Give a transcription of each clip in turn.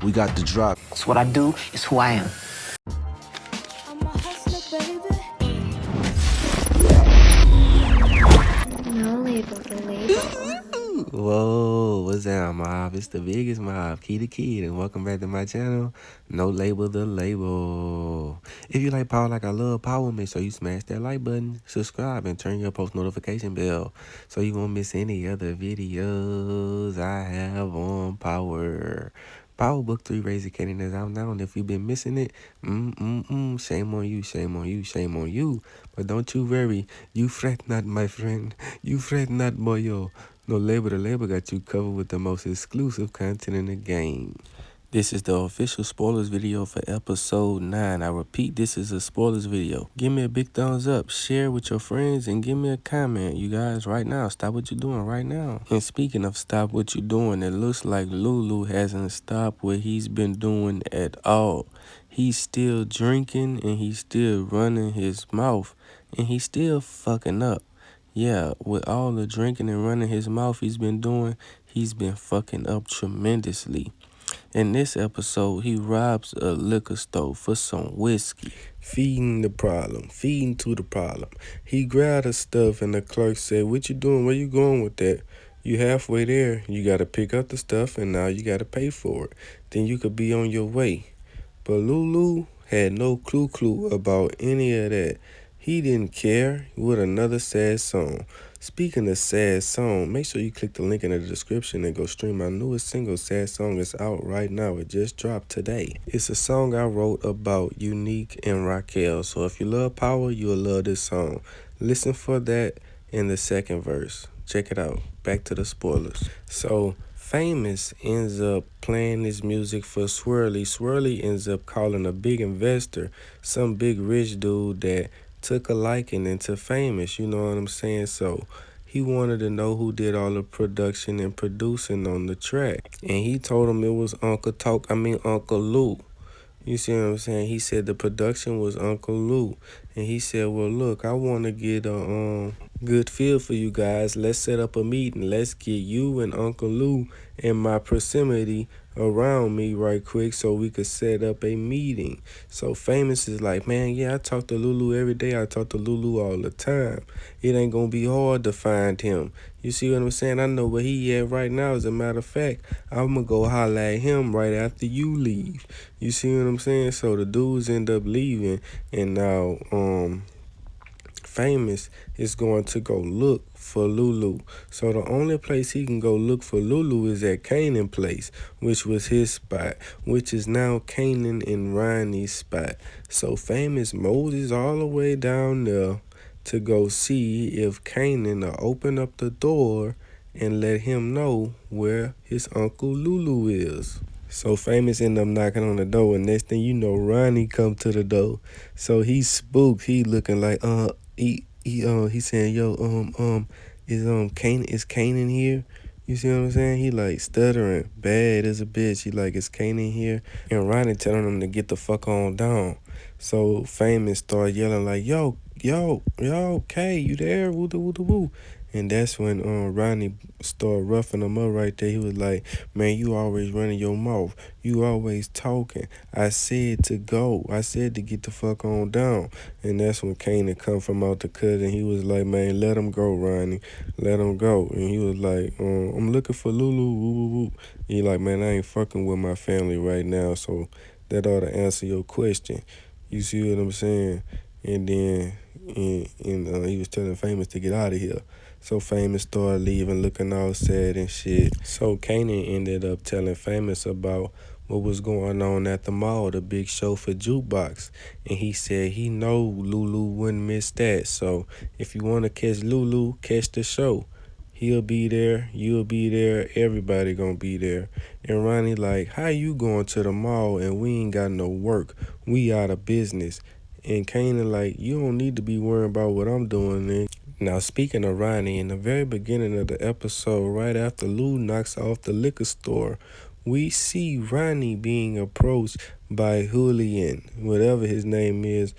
We got the drop. It's what I do, it's who I am. I'm a hustler, baby. No label, the label. Whoa, what's that, Mob? It's the biggest Mob, Key the Kid, and welcome back to my channel, No Label the Label. If you like power like I love power, make sure you smash that like button, subscribe, and turn your post notification bell so you won't miss any other videos I have on power. Power Book 3 Raising Kanan is out now, and if you've been missing it, shame on you, shame on you, shame on you. But don't you worry, you fret not, my friend, you fret not, boyo. No Label the Label got you covered with the most exclusive content in the game. This is the official spoilers video for episode 9. I repeat, this is a spoilers video. Give me a big thumbs up, share with your friends, and give me a comment. You guys, right now, stop what you're doing right now. And speaking of stop what you're doing, it looks like Lulu hasn't stopped what he's been doing at all. He's still drinking, and he's still running his mouth, and he's still fucking up. Yeah, with all the drinking and running his mouth he's been doing, he's been fucking up tremendously. In this episode, he robs a liquor store for some whiskey. Feeding the problem, feeding to the problem. He grabbed the stuff and the clerk said, "What you doing? Where you going with that? You halfway there. You got to pick up the stuff and now you got to pay for it. Then you could be on your way." But Lulu had no clue about any of that. He didn't care. With another sad song. Speaking of sad song, make sure you click the link in the description and go stream my newest single, Sad Song. It's out right now. It just dropped today. It's a song I wrote about Unique and Raquel. So if you love power, you'll love this song. Listen for that in the second verse. Check it out. Back to the spoilers. So Famous ends up playing this music for Swirly. Swirly ends up calling a big investor, some big rich dude that took a liking into Famous, you know what I'm saying? So he wanted to know who did all the production and producing on the track. And he told him it was Uncle Lou. You see what I'm saying? He said the production was Uncle Lou. And he said, well, look, I want to get a good feel for you guys. Let's set up a meeting. Let's get you and Uncle Lou in my proximity around me right quick so we could set up a meeting. So Famous is like, man, yeah, I talk to Lulu every day. I talk to Lulu all the time. It ain't going to be hard to find him. You see what I'm saying? I know where he at right now. As a matter of fact, I'm going to go holler at him right after you leave. You see what I'm saying? So the dudes end up leaving, and now Famous is going to go look for Lulu. So the only place he can go look for Lulu is at Kanan place, which was his spot, which is now Kanan and Ronnie's spot. So Famous Moses all the way down there to go see if Kanan will open up the door and let him know where his Uncle Lulu is. So Famous end up knocking on the door, and next thing you know, Ronnie come to the door. So he's spooked. He looking like he saying, yo, is Kanan here? You see what I'm saying? He like stuttering, bad as a bitch. He like, is Kanan here? And Ronnie telling him to get the fuck on down. So Famous start yelling like, yo, Kay, you there? Woo, woo, woo. And that's when Ronnie started roughing him up right there. He was like, man, you always running your mouth. You always talking. I said to go. I said to get the fuck on down. And that's when Kanan come from out the cut, and he was like, man, let him go, Ronnie. Let him go. And he was like, I'm looking for Lulu. Woo, woo, woo. He like, man, I ain't fucking with my family right now. So that ought to answer your question. You see what I'm saying? And then he was telling Famous to get out of here. So Famous started leaving, looking all sad and shit. So Kanan ended up telling Famous about what was going on at the mall, the big show for Jukebox. And he said he know Lulu wouldn't miss that. So if you want to catch Lulu, catch the show. He'll be there, you'll be there, everybody gonna be there. And Ronnie like, how you going to the mall and we ain't got no work? We out of business. And Kanan like, you don't need to be worrying about what I'm doing, nigga. Now, speaking of Ronnie, in the very beginning of the episode, right after Lou knocks off the liquor store, we see Ronnie being approached by Julian, whatever his name is,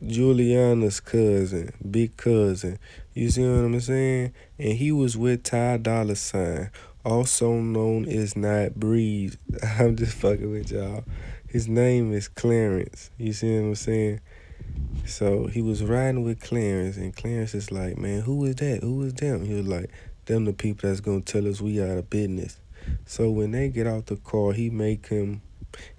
Juliana's cousin, big cousin. You see what I'm saying? And he was with Ty Dolla $ign, also known as Not Breeze. I'm just fucking with y'all. His name is Clarence. You see what I'm saying? So he was riding with Clarence, and Clarence is like, man, who is that? Who is them? He was like, them the people that's gonna tell us we out of business. So when they get out the car, he make him.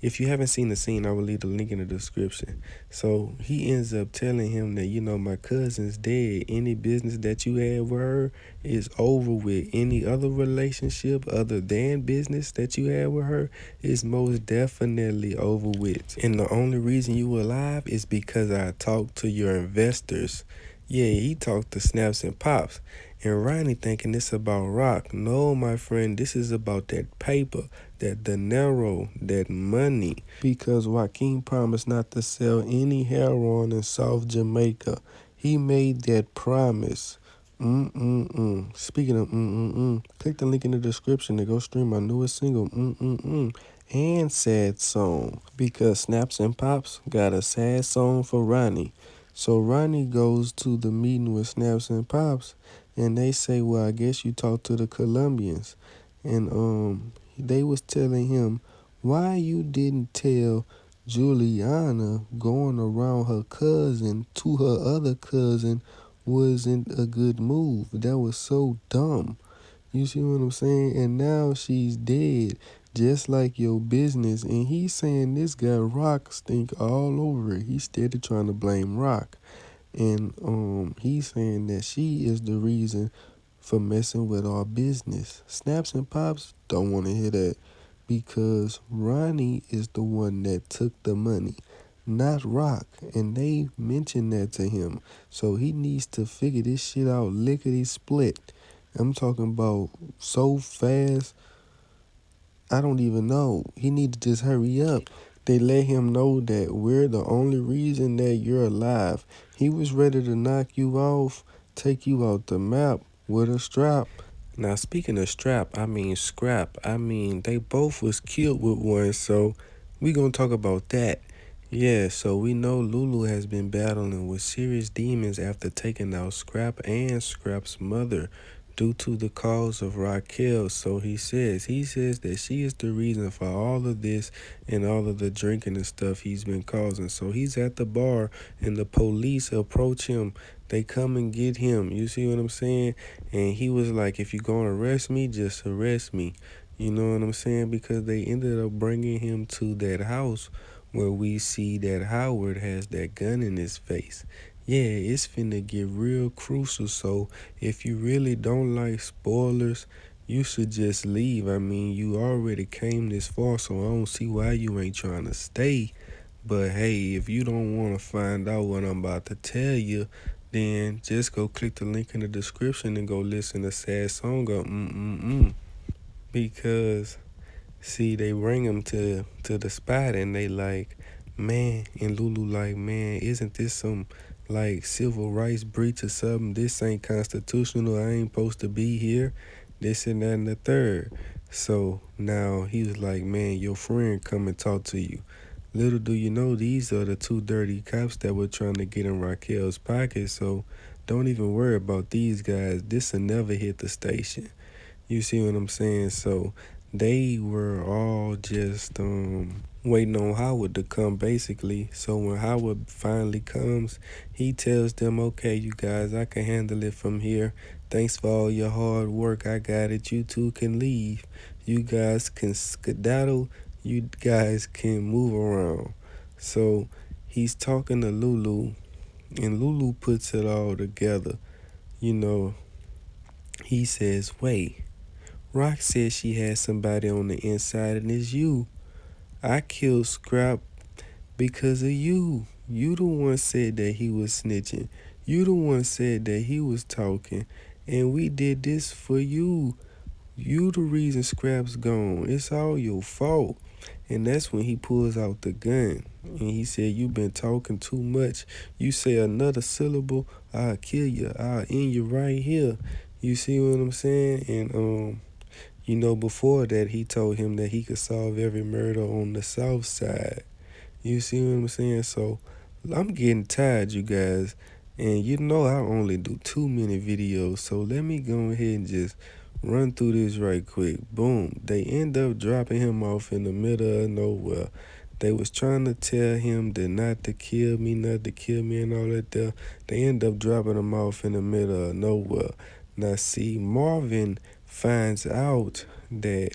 If you haven't seen the scene, I will leave the link in the description. So he ends up telling him that, my cousin's dead. Any business that you had with her is over with. Any other relationship other than business that you had with her is most definitely over with. And the only reason you alive is because I talked to your investors. Yeah, he talked to Snaps and Pops. And Ronnie thinking it's about rock. No, my friend, this is about that paper, that dinero, that money. Because Joaquin promised not to sell any heroin in South Jamaica. He made that promise. Speaking of click the link in the description to go stream my newest single, and sad song. Because Snaps and Pops got a sad song for Ronnie. So Ronnie goes to the meeting with Snaps and Pops, and they say, well, I guess you talked to the Colombians. And they was telling him why you didn't tell Juliana going around her cousin to her other cousin wasn't a good move. That was so dumb. You see what I'm saying? And now she's dead, just like your business. And he's saying this guy Rock stink all over it. He's steady trying to blame Rock. And he's saying that she is the reason for messing with our business. Snaps and Pops don't want to hear that because Ronnie is the one that took the money, not Rock. And they mentioned that to him. So he needs to figure this shit out lickety split. I'm talking about so fast, I don't even know. He need to just hurry up. They let him know that we're the only reason that you're alive. He was ready to knock you off, take you out the map with a strap. Now, speaking of strap, I mean scrap. I mean, they both was killed with one, so we gonna talk about that. Yeah, so we know Lulu has been battling with serious demons after taking out Scrap and Scrap's mother due to the cause of Raquel. So he says that she is the reason for all of this and all of the drinking and stuff he's been causing. So he's at the bar and the police approach him. They come and get him. You see what I'm saying? And he was like, if you're going to arrest me, just arrest me. You know what I'm saying? Because they ended up bringing him to that house where we see that Howard has that gun in his face. Yeah, it's finna get real crucial. So if you really don't like spoilers, you should just leave. I mean, you already came this far, so I don't see why you ain't trying to stay. But hey, if you don't want to find out what I'm about to tell you, then just go click the link in the description and go listen to Sad Song of. Because see, they bring him to the spot and they like, man, and Lulu like, man, isn't this some like civil rights breach or something? This ain't constitutional. I ain't supposed to be here. This and that and the third. So now he was like, man, your friend come and talk to you. Little do you know, these are the two dirty cops that were trying to get in Raquel's pocket. So don't even worry about these guys. This'll never hit the station. You see what I'm saying? So they were all just waiting on Howard to come, basically. So when Howard finally comes, he tells them, okay, you guys, I can handle it from here. Thanks for all your hard work. I got it. You two can leave. You guys can skedaddle. You guys can move around. So he's talking to Lulu, and Lulu puts it all together. You know, he says, wait. Rock says she has somebody on the inside, and it's you. I killed Scrap because of you. You the one said that he was snitching. You the one said that he was talking. And we did this for you. You the reason Scrap's gone. It's all your fault. And that's when he pulls out the gun. And he said, you been talking too much. You say another syllable, I'll kill you. I'll end you right here. You see what I'm saying? And before that, he told him that he could solve every murder on the south side. You see what I'm saying? So I'm getting tired, you guys. And I only do 2 minute videos. So let me go ahead and just Run through this right quick. Boom. They end up dropping him off in the middle of nowhere. They was trying to tell him that not to kill me, not to kill me and all that there. They end up dropping him off in the middle of nowhere. Now see, Marvin finds out that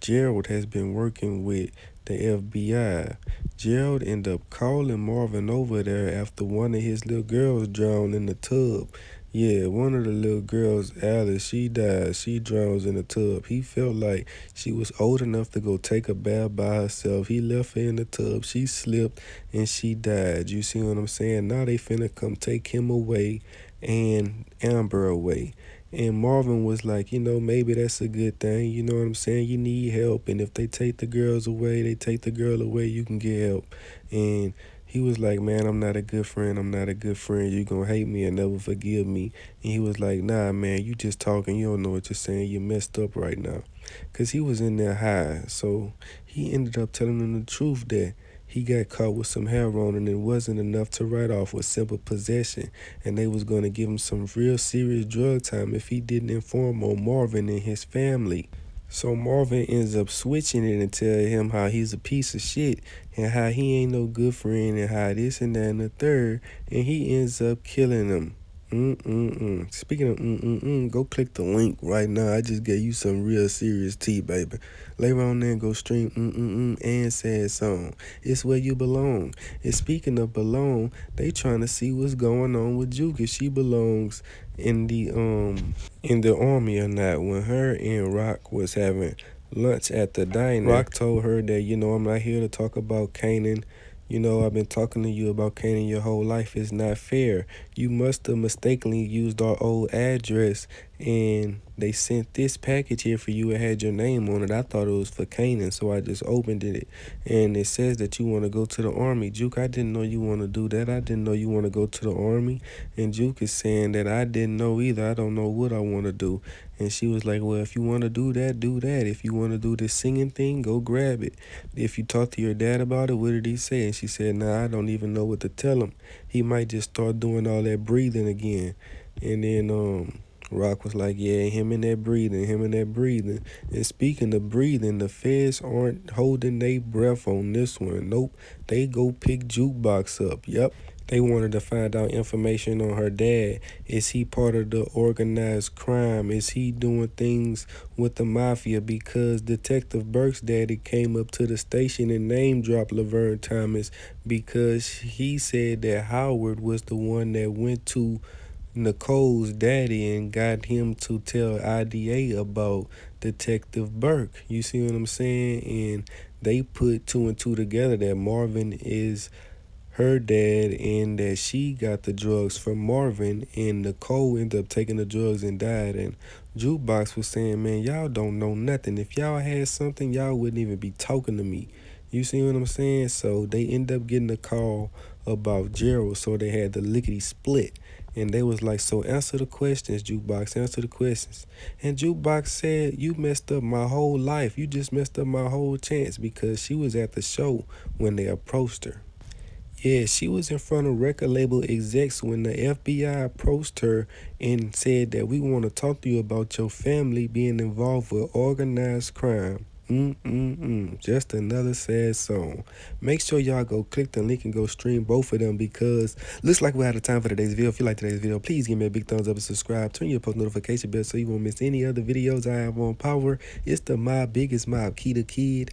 Gerald has been working with the FBI. Gerald ended up calling Marvin over there after one of his little girls drowned in the tub. Yeah, one of the little girls, Alice, she died. She drowns in the tub. He felt like she was old enough to go take a bath by herself. He left her in the tub. She slipped and she died. You see what I'm saying? Now they finna come take him away and Amber away. And Marvin was like, maybe that's a good thing. You know what I'm saying? You need help. And if they take the girls away, they take the girl away, you can get help. And he was like, man, I'm not a good friend. I'm not a good friend. You're going to hate me and never forgive me. And he was like, nah, man, you just talking. You don't know what you're saying. You're messed up right now. Because he was in there high. So he ended up telling them the truth that he got caught with some heroin and it wasn't enough to write off with simple possession. And they was going to give him some real serious drug time if he didn't inform on Marvin and his family. So Marvin ends up switching it and tell him how he's a piece of shit and how he ain't no good friend and how this and that and the third. And he ends up killing him. Speaking of go click the link right now. I just gave you some real serious tea, baby. Later on there, go stream and sad song. It's where you belong. And speaking of belong, they trying to see what's going on with Juke if she belongs in the army or not. When her and Rock was having lunch at the diner, Rock told her that, I'm not here to talk about Kanan. I've been talking to you about Kanan your whole life. It's not fair. You must have mistakenly used our old address and they sent this package here for you. It had your name on it. I thought it was for Kanan, so I just opened it. And it says that you want to go to the army. Juke, I didn't know you want to do that. I didn't know you want to go to the army. And Juke is saying that I didn't know either. I don't know what I want to do. And she was like, well, if you want to do that, do that. If you want to do this singing thing, go grab it. If you talk to your dad about it, what did he say? And she said, nah, I don't even know what to tell him. He might just start doing all that breathing again. And then Rock was like, yeah, him and that breathing. And speaking of breathing, the feds aren't holding their breath on this one. Nope, they go pick Jukebox up. Yep. They wanted to find out information on her dad. Is he part of the organized crime? Is he doing things with the mafia? Because Detective Burke's daddy came up to the station and name dropped Laverne Thomas because he said that Howard was the one that went to Nicole's daddy and got him to tell IDA about Detective Burke. You see what I'm saying? And they put two and two together that Marvin is her dad and that she got the drugs from Marvin and Nicole ended up taking the drugs and died. And Jukebox was saying, man, y'all don't know nothing. If y'all had something, y'all wouldn't even be talking to me. You see what I'm saying? So they end up getting a call about Gerald, so they had the lickety split. And they was like, so answer the questions, Jukebox, answer the questions. And Jukebox said, you messed up my whole life. You just messed up my whole chance because she was at the show when they approached her. Yeah, she was in front of record label execs when the FBI approached her and said that we want to talk to you about your family being involved with organized crime. Just another sad song. Make sure y'all go click the link and go stream both of them because looks like we're out of time for today's video. If you like today's video, please give me a big thumbs up and subscribe. Turn your post notification bell so you won't miss any other videos I have on Power. It's the My Biggest Mob, Key the Kid.